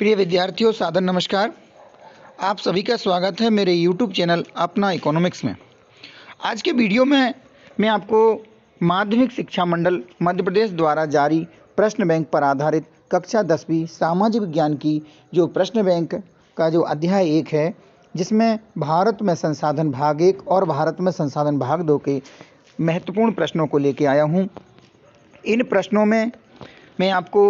प्रिय विद्यार्थियों, सादर नमस्कार। आप सभी का स्वागत है मेरे YouTube चैनल अपना इकोनॉमिक्स में। आज के वीडियो में मैं आपको माध्यमिक शिक्षा मंडल मध्य प्रदेश द्वारा जारी प्रश्न बैंक पर आधारित कक्षा 10वीं सामाजिक विज्ञान की जो प्रश्न बैंक का जो अध्याय 1 है, जिसमें भारत में संसाधन भाग 1 और भारत में संसाधन भाग 2 के महत्वपूर्ण प्रश्नों को लेके आया हूँ। इन प्रश्नों में मैं आपको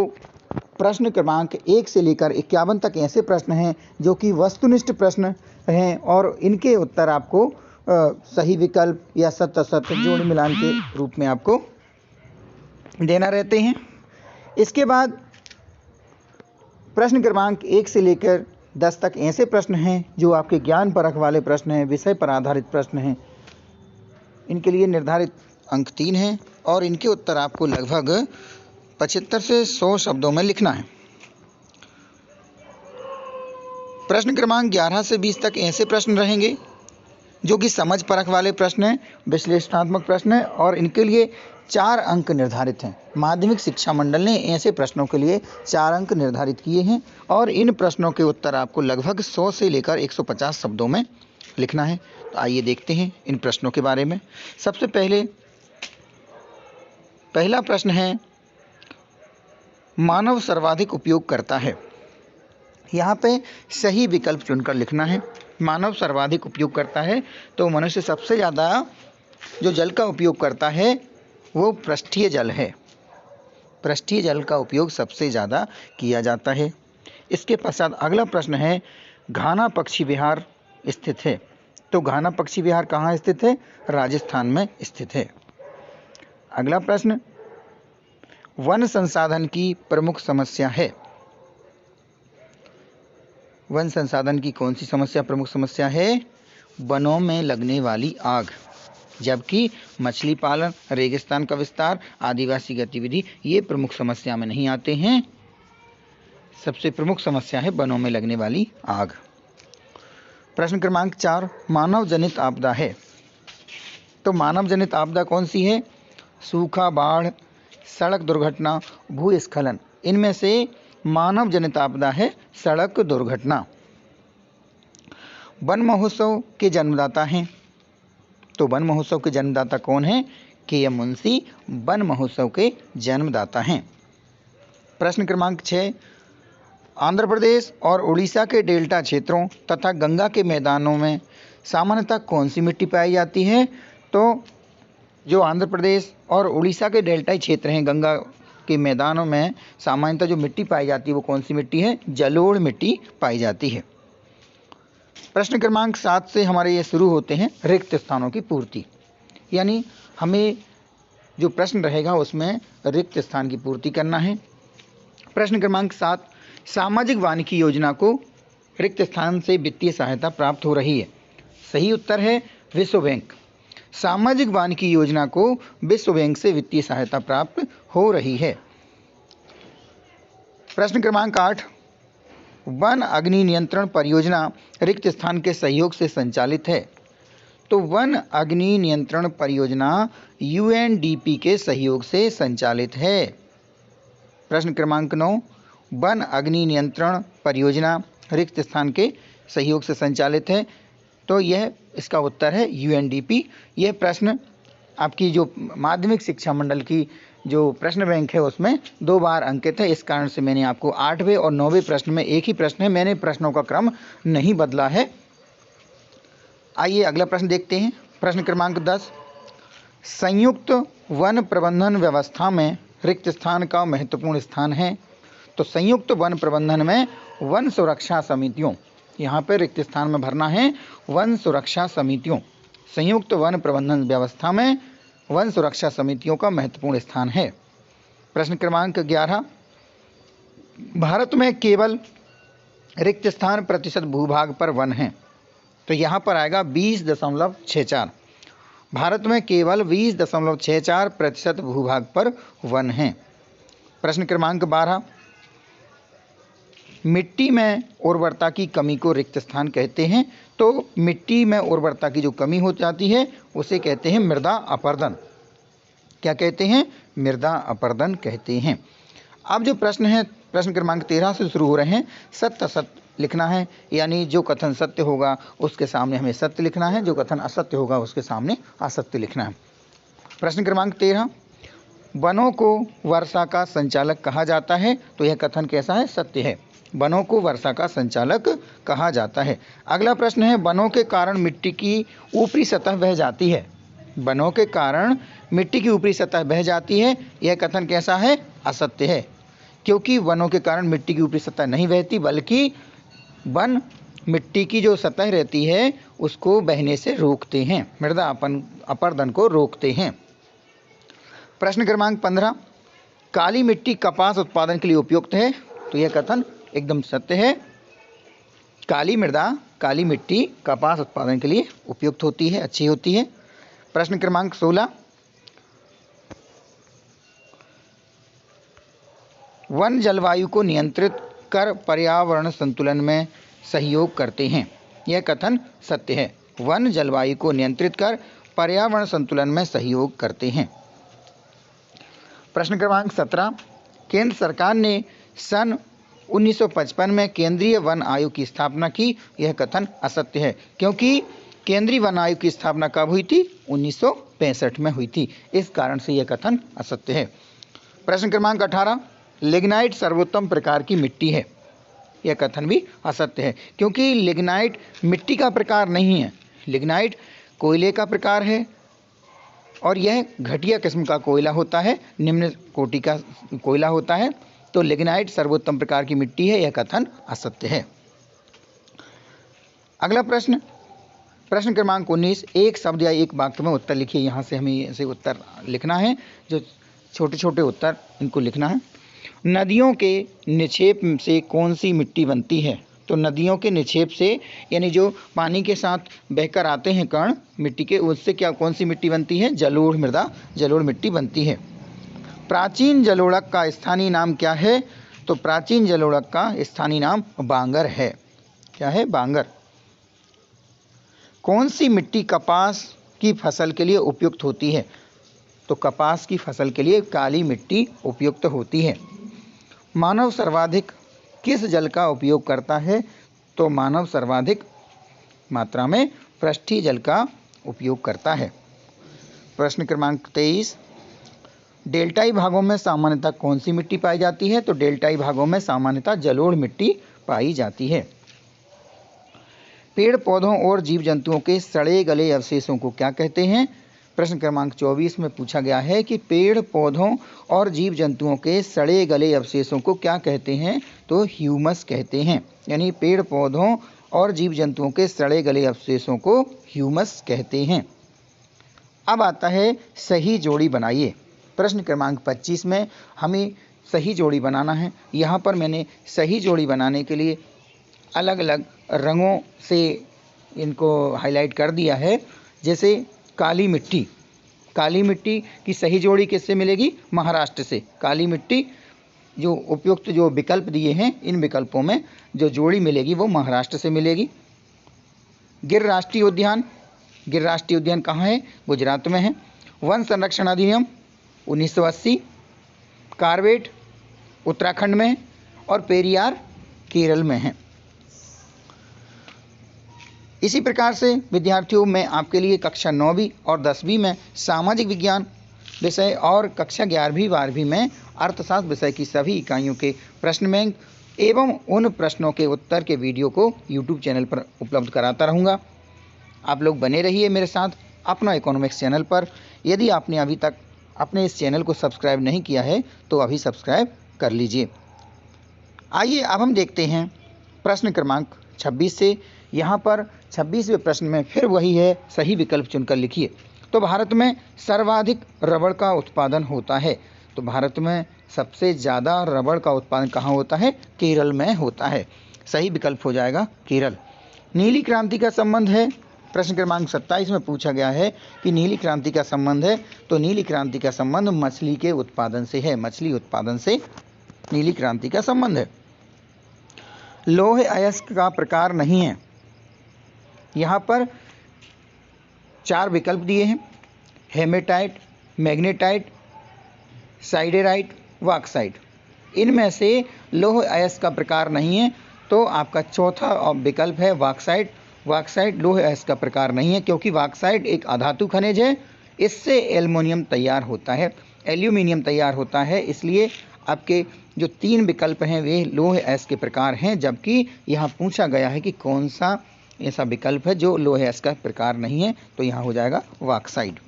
प्रश्न क्रमांक 1 से लेकर 51 तक ऐसे प्रश्न हैं जो कि वस्तुनिष्ठ प्रश्न हैं और इनके उत्तर आपको सही विकल्प या सत्य असत्य जोड़ मिलान के रूप में आपको देना रहते हैं। इसके बाद प्रश्न क्रमांक 1 से लेकर 10 तक ऐसे प्रश्न हैं जो आपके ज्ञान परख वाले प्रश्न हैं, विषय पर आधारित प्रश्न हैं। इनके लिए निर्धारित अंक 3 हैं और इनके उत्तर आपको लगभग 75 से 100 शब्दों में लिखना है। प्रश्न क्रमांक 11 से 20 तक ऐसे प्रश्न रहेंगे जो कि समझ परख वाले प्रश्न हैं, विश्लेषणात्मक प्रश्न हैं और इनके लिए 4 अंक निर्धारित हैं। माध्यमिक शिक्षा मंडल ने ऐसे प्रश्नों के लिए 4 अंक निर्धारित किए हैं और इन प्रश्नों के उत्तर आपको लगभग 100 से लेकर 150 शब्दों में लिखना है। तो आइए देखते हैं इन प्रश्नों के बारे में। सबसे पहला प्रश्न है, मानव सर्वाधिक उपयोग करता है। यहाँ पे सही विकल्प चुनकर लिखना है। मानव सर्वाधिक उपयोग करता है तो मनुष्य सबसे ज़्यादा जो जल का उपयोग करता है वो पृष्ठीय जल है। पृष्ठीय जल का उपयोग सबसे ज़्यादा किया जाता है। इसके पश्चात अगला प्रश्न है, घाना पक्षी विहार स्थित है। तो घाना पक्षी विहार कहाँ स्थित है? राजस्थान में स्थित है। अगला प्रश्न, वन संसाधन की प्रमुख समस्या है। वन संसाधन की कौन सी समस्या प्रमुख समस्या है? वनों में लगने वाली आग, जबकि मछली पालन, रेगिस्तान का विस्तार, आदिवासी गतिविधि ये प्रमुख समस्या में नहीं आते हैं। सबसे प्रमुख समस्या है वनों में लगने वाली आग। प्रश्न क्रमांक 4, मानव जनित आपदा है। तो मानव जनित आपदा कौन सी है? सूखा, बाढ़, सड़क दुर्घटना, भूस्खलन। इनमें से मानव जनित आपदा है सड़क दुर्घटना। वन महोत्सव के जन्मदाता हैं। तो वन महोत्सव के जन्मदाता कौन है? के.एम. मुंशी वन महोत्सव के जन्मदाता हैं। प्रश्न क्रमांक 6, आंध्र प्रदेश और उड़ीसा के डेल्टा क्षेत्रों तथा गंगा के मैदानों में सामान्यतः कौन सी मिट्टी पाई जाती है? तो जो आंध्र प्रदेश और उड़ीसा के डेल्टाई क्षेत्र हैं, गंगा के मैदानों में सामान्यतः जो मिट्टी पाई जाती है वो कौन सी मिट्टी है? जलोढ़ मिट्टी पाई जाती है। प्रश्न क्रमांक 7 से हमारे ये शुरू होते हैं रिक्त स्थानों की पूर्ति, यानी हमें जो प्रश्न रहेगा उसमें रिक्त स्थान की पूर्ति करना है। प्रश्न क्रमांक 7, सामाजिक वानिकी योजना को रिक्त स्थान से वित्तीय सहायता प्राप्त हो रही है। सही उत्तर है विश्व बैंक। सामाजिक वानिकी योजना को विश्व बैंक से वित्तीय सहायता प्राप्त हो रही है। प्रश्न क्रमांक 8, वन अग्नि नियंत्रण परियोजना रिक्त स्थान के सहयोग से संचालित है। तो वन अग्नि नियंत्रण परियोजना UNDP के सहयोग से संचालित है। प्रश्न क्रमांक 9, वन अग्नि नियंत्रण परियोजना रिक्त स्थान के सहयोग से संचालित है। तो यह इसका उत्तर है UNDP। यह प्रश्न आपकी जो माध्यमिक शिक्षा मंडल की जो प्रश्न बैंक है उसमें 2 बार अंकित है। इस कारण से मैंने आपको 8वें और 9वें प्रश्न में एक ही प्रश्न है, मैंने प्रश्नों का क्रम नहीं बदला है। आइए अगला प्रश्न देखते हैं। प्रश्न क्रमांक 10, संयुक्त वन प्रबंधन व्यवस्था में रिक्त स्थान का महत्वपूर्ण स्थान है। तो संयुक्त वन प्रबंधन में वन सुरक्षा समितियों, यहाँ पर रिक्त स्थान में भरना है वन सुरक्षा समितियों। संयुक्त वन प्रबंधन व्यवस्था में वन सुरक्षा समितियों का महत्वपूर्ण स्थान है। प्रश्न क्रमांक 11, भारत में केवल रिक्त स्थान प्रतिशत भूभाग पर वन है। तो यहाँ पर आएगा 20.64। भारत में केवल 20.64% भूभाग पर वन है। प्रश्न क्रमांक 12, मिट्टी में उर्वरता की कमी को रिक्त स्थान कहते हैं। तो मिट्टी में उर्वरता की जो कमी हो जाती है उसे कहते हैं मृदा अपरदन। क्या कहते हैं? मृदा अपरदन कहते हैं। अब जो प्रश्न है प्रश्न क्रमांक 13 से शुरू हो रहे हैं। सत्य असत्य लिखना है, यानी जो कथन सत्य होगा उसके सामने हमें सत्य लिखना है, जो कथन असत्य होगा उसके सामने असत्य लिखना है। प्रश्न क्रमांक 13, वनों को वर्षा का संचालक कहा जाता है, तो यह कथन कैसा है? सत्य है। वनों को वर्षा का संचालक कहा जाता है। अगला प्रश्न है, वनों के कारण मिट्टी की ऊपरी सतह बह जाती है। वनों के कारण मिट्टी की ऊपरी सतह बह जाती है, यह कथन कैसा है? असत्य है, क्योंकि वनों के कारण मिट्टी की ऊपरी सतह नहीं बहती, बल्कि वन मिट्टी की जो सतह रहती है उसको बहने से रोकते हैं, मृदा अपरदन को रोकते हैं। प्रश्न क्रमांक 15, काली मिट्टी कपास उत्पादन के लिए उपयुक्त है, तो यह कथन एकदम सत्य है। काली मिट्टी कपास उत्पादन के लिए उपयुक्त होती है, अच्छी होती है। प्रश्न क्रमांक 16, वन जलवायु को नियंत्रित कर पर्यावरण संतुलन में सहयोग करते हैं, यह कथन सत्य है। वन जलवायु को नियंत्रित कर पर्यावरण संतुलन में सहयोग करते हैं। प्रश्न क्रमांक 17, केंद्र सरकार ने सन 1955 में केंद्रीय वन आयोग की स्थापना की, यह कथन असत्य है, क्योंकि केंद्रीय वन आयोग की स्थापना कब हुई थी? 1965 में हुई थी, इस कारण से यह कथन असत्य है। प्रश्न क्रमांक 18, लिग्नाइट सर्वोत्तम प्रकार की मिट्टी है, यह कथन भी असत्य है, क्योंकि लिग्नाइट मिट्टी का प्रकार नहीं है। लिग्नाइट कोयले का प्रकार है और यह घटिया किस्म का कोयला होता है, निम्न कोटि का कोयला होता है, तो लिग्नाइट सर्वोत्तम प्रकार की मिट्टी है, यह कथन असत्य है। अगला प्रश्न क्रमांक 19, एक शब्द या एक वाक्य में उत्तर लिखिए। यहाँ से हमें ऐसे उत्तर लिखना है, जो छोटे छोटे उत्तर इनको लिखना है। नदियों के निक्षेप से कौन सी मिट्टी बनती है? तो नदियों के निक्षेप से, यानी जो पानी के साथ बहकर आते हैं कण मिट्टी के, उससे कौन सी मिट्टी बनती है? जलोढ़ मृदा, जलोढ़ मिट्टी बनती है। प्राचीन जलोढ़क का स्थानीय नाम क्या है? तो प्राचीन जलोढ़क का स्थानीय नाम बांगर है। क्या है? बांगर। कौन सी मिट्टी कपास की फसल के लिए उपयुक्त होती है? तो कपास की फसल के लिए काली मिट्टी उपयुक्त होती है। मानव सर्वाधिक किस जल का उपयोग करता है? तो मानव सर्वाधिक मात्रा में पृष्ठीय जल का उपयोग करता है। प्रश्न क्रमांक 23, डेल्टाई भागों में सामान्यतः कौन सी मिट्टी पाई जाती है? तो डेल्टाई भागों में सामान्यतः जलोढ़ मिट्टी पाई जाती है। पेड़ पौधों और जीव जंतुओं के सड़े गले अवशेषों को क्या कहते हैं? प्रश्न क्रमांक 24 में पूछा गया है कि पेड़ पौधों और जीव जंतुओं के सड़े गले अवशेषों को क्या कहते हैं? तो ह्यूमस कहते हैं, यानी पेड़ पौधों और जीव जंतुओं के सड़े गले अवशेषों को ह्यूमस कहते हैं। अब आता है सही जोड़ी बनाइए। प्रश्न क्रमांक 25 में हमें सही जोड़ी बनाना है। यहाँ पर मैंने सही जोड़ी बनाने के लिए अलग अलग रंगों से इनको हाईलाइट कर दिया है। जैसे काली मिट्टी की सही जोड़ी किससे मिलेगी? महाराष्ट्र से। काली मिट्टी जो उपयुक्त जो विकल्प दिए हैं, इन विकल्पों में जो जोड़ी मिलेगी वो महाराष्ट्र से मिलेगी। गिर राष्ट्रीय उद्यान कहाँ है? गुजरात में है। वन संरक्षण अधिनियम 1980 कार्बेट उत्तराखंड में है और पेरियार केरल में है। इसी प्रकार से विद्यार्थियों, मैं आपके लिए कक्षा 9वीं और 10वीं में सामाजिक विज्ञान विषय और कक्षा 11वीं 12वीं में अर्थशास्त्र विषय की सभी इकाइयों के प्रश्न बैंक एवं उन प्रश्नों के उत्तर के वीडियो को YouTube चैनल पर उपलब्ध कराता रहूँगा। आप लोग बने रहिए मेरे साथ अपना इकोनॉमिक्स चैनल पर। यदि आपने अभी तक अपने इस चैनल को सब्सक्राइब नहीं किया है तो अभी सब्सक्राइब कर लीजिए। आइए अब हम देखते हैं प्रश्न क्रमांक 26 से। यहाँ पर 26वें प्रश्न में फिर वही है, सही विकल्प चुनकर लिखिए। तो भारत में सर्वाधिक रबड़ का उत्पादन होता है। तो भारत में सबसे ज़्यादा रबड़ का उत्पादन कहाँ होता है? केरल में होता है। सही विकल्प हो जाएगा केरल। नीली क्रांति का संबंध है। प्रश्न क्रमांक 27 में पूछा गया है कि नीली क्रांति का संबंध है। तो नीली क्रांति का संबंध मछली के उत्पादन से है। मछली उत्पादन से नीली क्रांति का संबंध है। लोहे अयस्क का प्रकार नहीं है। यहाँ पर 4 विकल्प दिए हैं: हेमेटाइट, मैग्नेटाइट, साइडेराइट व ऑक्साइड। इनमें से लौह अयस्क का प्रकार नहीं है, तो आपका चौथा विकल्प है बॉक्साइट। बॉक्साइट लौह अयस्क का प्रकार नहीं है, क्योंकि बॉक्साइट एक अधातु खनिज है, इससे एल्युमिनियम तैयार होता है, इसलिए आपके जो 3 विकल्प हैं वे लौह अयस्क के प्रकार हैं, जबकि यहाँ पूछा गया है कि कौन सा ऐसा विकल्प है जो लौह अयस्क का प्रकार नहीं है, तो यहाँ हो जाएगा बॉक्साइट।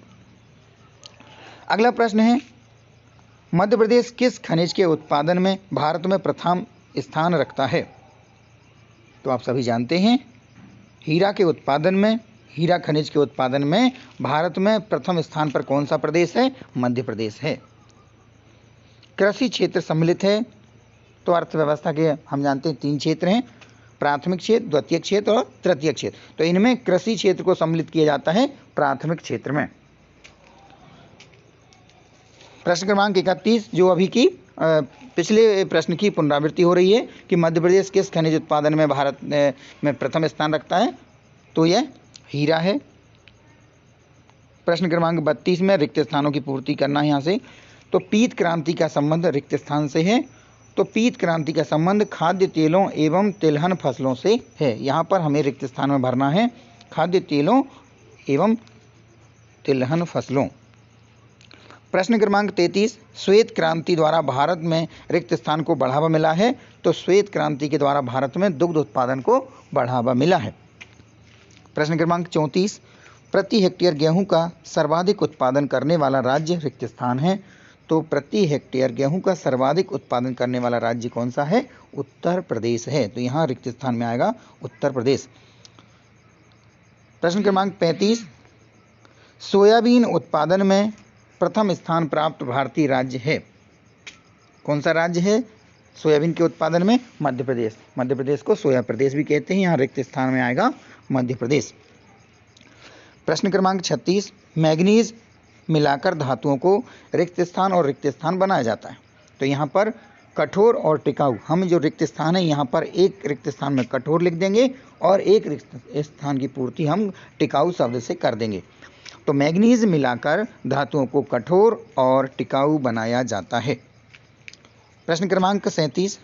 अगला प्रश्न है, मध्य प्रदेश किस खनिज के उत्पादन में भारत में प्रथम स्थान रखता है? तो आप सभी जानते हैं, हीरा खनिज के उत्पादन में भारत में प्रथम स्थान पर कौन सा प्रदेश है? मध्य प्रदेश है। कृषि क्षेत्र सम्मिलित है, तो अर्थव्यवस्था के हम जानते हैं 3 क्षेत्र हैं, प्राथमिक क्षेत्र, द्वितीयक क्षेत्र और तृतीयक क्षेत्र। तो इनमें कृषि क्षेत्र को सम्मिलित किया जाता है प्राथमिक क्षेत्र में। प्रश्न क्रमांक 31, जो अभी की पिछले प्रश्न की पुनरावृत्ति हो रही है कि मध्य प्रदेश किस खनिज उत्पादन में भारत में प्रथम स्थान रखता है, तो यह हीरा है। प्रश्न क्रमांक 32 में रिक्त स्थानों की पूर्ति करना है यहाँ से। तो पीत क्रांति का संबंध रिक्त स्थान से है, तो पीत क्रांति का संबंध खाद्य तेलों एवं तिलहन फसलों से है। यहाँ पर हमें रिक्त स्थान में भरना है खाद्य तेलों एवं तिलहन फसलों। प्रश्न क्रमांक 33, श्वेत क्रांति द्वारा भारत में रिक्त स्थान को बढ़ावा मिला है, तो श्वेत क्रांति के द्वारा भारत में दुग्ध उत्पादन को बढ़ावा मिला है। प्रश्न क्रमांक 34, प्रति हेक्टेयर गेहूं का सर्वाधिक उत्पादन करने वाला राज्य रिक्त स्थान है, तो प्रति हेक्टेयर गेहूं का सर्वाधिक उत्पादन करने वाला राज्य कौन सा है? उत्तर प्रदेश है, तो यहाँ रिक्त स्थान में आएगा उत्तर प्रदेश। प्रश्न क्रमांक 35, सोयाबीन उत्पादन में प्रथम स्थान प्राप्त भारतीय राज्य है, कौन सा राज्य है सोयाबीन के उत्पादन में? मध्य प्रदेश। मध्य प्रदेश को सोया प्रदेश भी कहते हैं, यहाँ रिक्त स्थान में आएगा मध्य प्रदेश। प्रश्न क्रमांक 36, मैग्नीज मिलाकर धातुओं को रिक्त स्थान और रिक्त स्थान बनाया जाता है, तो यहाँ पर कठोर और टिकाऊ, हम जो रिक्त स्थान है यहाँ पर एक रिक्त स्थान में कठोर लिख देंगे और एक रिक्त स्थान की पूर्ति हम टिकाऊ शब्द से कर देंगे। तो मैग्नीज मिलाकर धातुओं को कठोर और टिकाऊ बनाया जाता है। प्रश्न क्रमांक 37,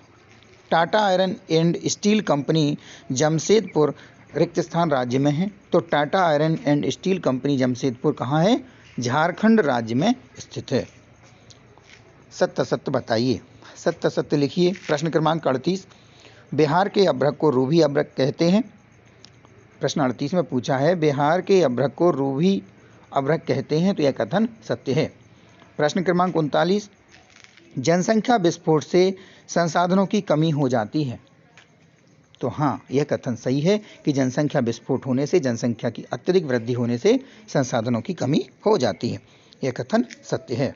Tata iron and steel company Jamshedpur रिक्त स्थान राज्य में है, तो Tata iron and steel company Jamshedpur कहाँ है? झारखंड राज्य में स्थित है। सत्य सत्य बताइए, सत्य सत्य लिखिए। प्रश्न क्रमांक 38, बिहार के अभ्रक को रूबी अभ्रक कहते हैं, प्रश्न 38 में पूछा है बिहार के अभ्रक को रूबी अभ्रक कहते हैं, तो यह कथन सत्य है। प्रश्न क्रमांक 39, जनसंख्या विस्फोट से संसाधनों की कमी हो जाती है, तो हाँ यह कथन सही है कि जनसंख्या विस्फोट होने से, जनसंख्या की अत्यधिक वृद्धि होने से संसाधनों की कमी हो जाती है, यह कथन सत्य है।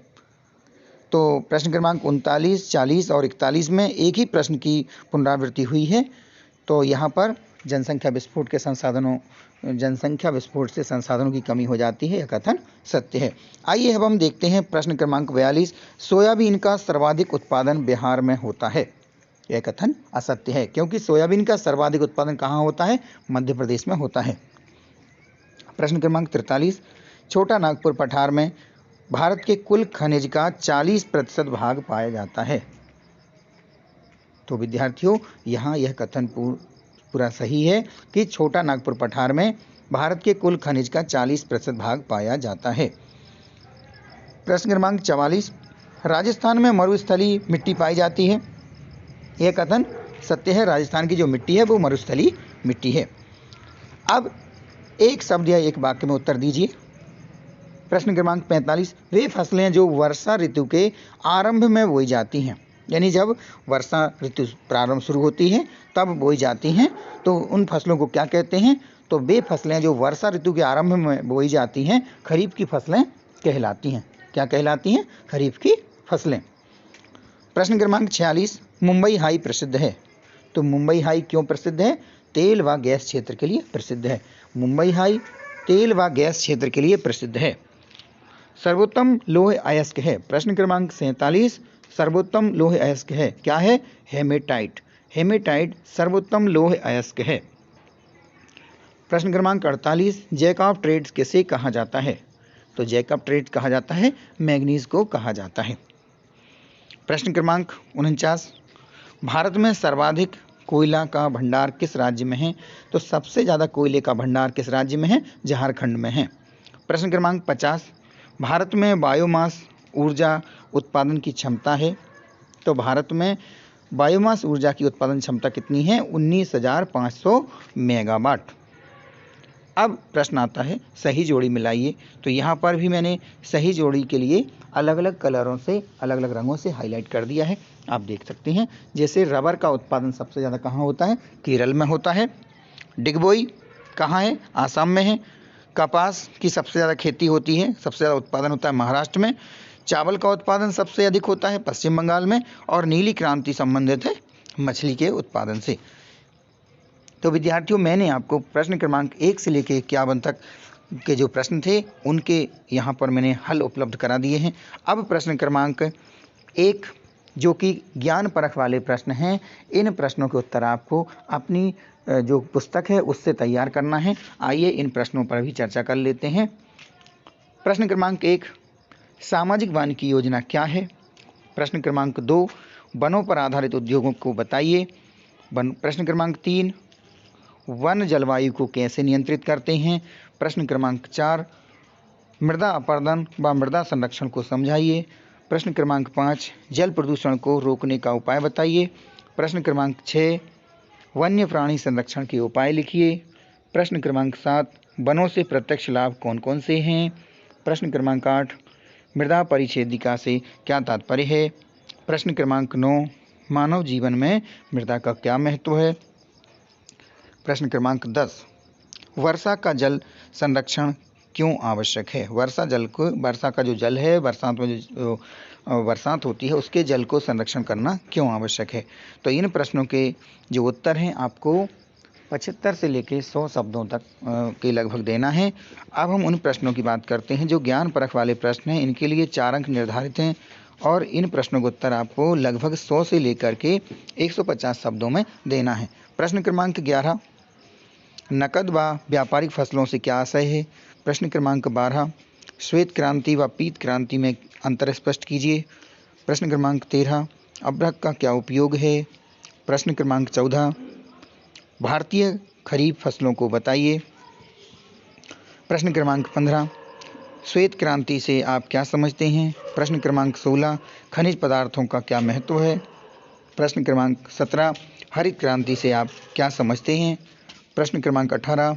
तो प्रश्न क्रमांक 39, 40 और 41 में एक ही प्रश्न की पुनरावृत्ति हुई है, तो यहाँ पर जनसंख्या विस्फोट से संसाधनों की कमी हो जाती है, यह कथन सत्य है। आइए अब हम देखते हैं प्रश्न क्रमांक 42, सोयाबीन का सर्वाधिक उत्पादन बिहार में होता है, यह कथन असत्य है, क्योंकि सोयाबीन का सर्वाधिक उत्पादन कहाँ होता है? मध्य प्रदेश में होता है। प्रश्न क्रमांक 43, छोटा नागपुर पठार में भारत के कुल खनिज का 40% भाग पाया जाता है, तो विद्यार्थियों यहाँ यह कथन पूरा सही है कि छोटा नागपुर पठार में भारत के कुल खनिज का 40% भाग पाया जाता है। प्रश्न क्रमांक 44, राजस्थान में मरुस्थलीय मिट्टी पाई जाती है, यह कथन सत्य है, राजस्थान की जो मिट्टी है वो मरुस्थलीय मिट्टी है। अब एक शब्द या एक वाक्य में उत्तर दीजिए। प्रश्न क्रमांक 45, वे फसलें जो वर्षा ऋतु के आरंभ में बोई जाती हैं, यानी जब वर्षा ऋतु प्रारंभ शुरू होती है तब बोई जाती हैं, तो उन फसलों को क्या कहते हैं? तो वे फसलें जो वर्षा ऋतु के आरंभ में बोई जाती हैं खरीफ की फसलें कहलाती हैं। क्या कहलाती हैं? खरीफ की फसलें। प्रश्न क्रमांक 46, मुंबई हाई प्रसिद्ध है, तो मुंबई हाई क्यों प्रसिद्ध है? तेल व गैस क्षेत्र के लिए प्रसिद्ध है। मुंबई हाई तेल व गैस क्षेत्र के लिए प्रसिद्ध है। सर्वोत्तम लौह अयस्क है, प्रश्न क्रमांक 47, सर्वोत्तम लौह अयस्क है, क्या है? हेमेटाइट। हेमेटाइट सर्वोत्तम लौह अयस्क है। प्रश्न क्रमांक 48, जैक ऑफ ट्रेड्स किसे कहा जाता है? तो जैक ऑफ ट्रेड्स कहा जाता है मैग्नीज को कहा जाता है। प्रश्न क्रमांक 49, भारत में सर्वाधिक कोयला का भंडार किस राज्य में है? तो सबसे ज़्यादा कोयले का भंडार किस राज्य में है? झारखंड में है। प्रश्न क्रमांक 50, भारत में बायोमास ऊर्जा उत्पादन की क्षमता है? तो भारत में बायोमास ऊर्जा की उत्पादन क्षमता कितनी है? 19,500 मेगावाट। अब प्रश्न आता है सही जोड़ी मिलाइए। तो यहाँ पर भी मैंने सही जोड़ी के लिए अलग अलग कलरों से, अलग अलग रंगों से हाईलाइट कर दिया है, आप देख सकते हैं। जैसे रबर का उत्पादन सबसे ज़्यादा कहाँ होता है? केरल में होता है। डिगबोई कहाँ है? आसाम में है। कपास की सबसे ज़्यादा खेती होती है, सबसे ज़्यादा उत्पादन होता है महाराष्ट्र में। चावल का उत्पादन सबसे अधिक होता है पश्चिम बंगाल में। और नीली क्रांति संबंधित है मछली के उत्पादन से। तो विद्यार्थियों, मैंने आपको प्रश्न क्रमांक 1 से लेकर 51 तक के जो प्रश्न थे उनके यहाँ पर मैंने हल उपलब्ध करा दिए हैं। अब प्रश्न क्रमांक 1 जो कि ज्ञान परख वाले प्रश्न हैं, इन प्रश्नों के उत्तर आपको अपनी जो पुस्तक है उससे तैयार करना है। आइए इन प्रश्नों पर भी चर्चा कर लेते हैं। प्रश्न क्रमांक 1, सामाजिक वानिकी योजना क्या है? प्रश्न क्रमांक 2, वनों पर आधारित उद्योगों को बताइए। प्रश्न क्रमांक 3, वन जलवायु को कैसे नियंत्रित करते हैं? प्रश्न क्रमांक 4, मृदा अपरदन व मृदा संरक्षण को समझाइए। प्रश्न क्रमांक 5, जल प्रदूषण को रोकने का उपाय बताइए। प्रश्न क्रमांक 6, वन्य प्राणी संरक्षण के उपाय लिखिए। प्रश्न क्रमांक 7, वनों से प्रत्यक्ष लाभ कौन कौन से हैं? प्रश्न क्रमांक 8, मृदा परिच्छेदिका से क्या तात्पर्य है? प्रश्न क्रमांक 9, मानव जीवन में मृदा का क्या महत्व है? प्रश्न क्रमांक 10, वर्षा का जल संरक्षण क्यों आवश्यक है? वर्षा का जो जल है, बरसात में जो बरसात होती है उसके जल को संरक्षण करना क्यों आवश्यक है? तो इन प्रश्नों के जो उत्तर हैं आपको 75 से लेकर 100 शब्दों तक के लगभग देना है। अब हम उन प्रश्नों की बात करते हैं जो ज्ञान परख वाले प्रश्न हैं। इनके लिए 4 अंक निर्धारित हैं और इन प्रश्नों का उत्तर आपको लगभग 100 से लेकर के 150 शब्दों में देना है। प्रश्न क्रमांक 11, नकद व व्यापारिक फसलों से क्या आशय है? प्रश्न क्रमांक 12, श्वेत क्रांति व पीत क्रांति में अंतर स्पष्ट कीजिए। प्रश्न क्रमांक 13, अभ्रक का क्या उपयोग है? प्रश्न क्रमांक 14, भारतीय खरीफ फसलों को बताइए। प्रश्न क्रमांक 15, श्वेत क्रांति से आप क्या समझते हैं? प्रश्न क्रमांक 16, खनिज पदार्थों का क्या महत्व है? प्रश्न क्रमांक 17, हरित क्रांति से आप क्या समझते हैं? प्रश्न क्रमांक 18,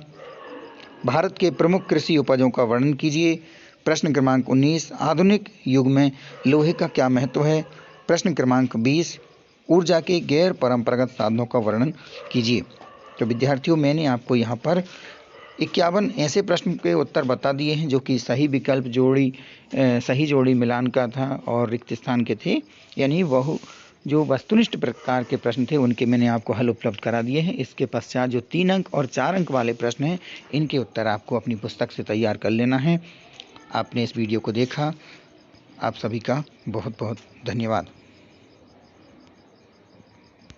भारत के प्रमुख कृषि उपजों का वर्णन कीजिए। प्रश्न क्रमांक 19, आधुनिक युग में लोहे का क्या महत्व है? प्रश्न क्रमांक 20, ऊर्जा के गैर परंपरागत साधनों का वर्णन कीजिए। तो विद्यार्थियों, मैंने आपको यहाँ पर 51 ऐसे प्रश्न के उत्तर बता दिए हैं जो कि सही विकल्प जोड़ी, सही जोड़ी मिलान का था और रिक्त स्थान के थे, यानी वह जो वस्तुनिष्ठ प्रकार के प्रश्न थे उनके मैंने आपको हल उपलब्ध करा दिए हैं। इसके पश्चात जो 3 अंक और 4 अंक वाले प्रश्न हैं इनके उत्तर आपको अपनी पुस्तक से तैयार कर लेना है। आपने इस वीडियो को देखा, आप सभी का बहुत बहुत धन्यवाद।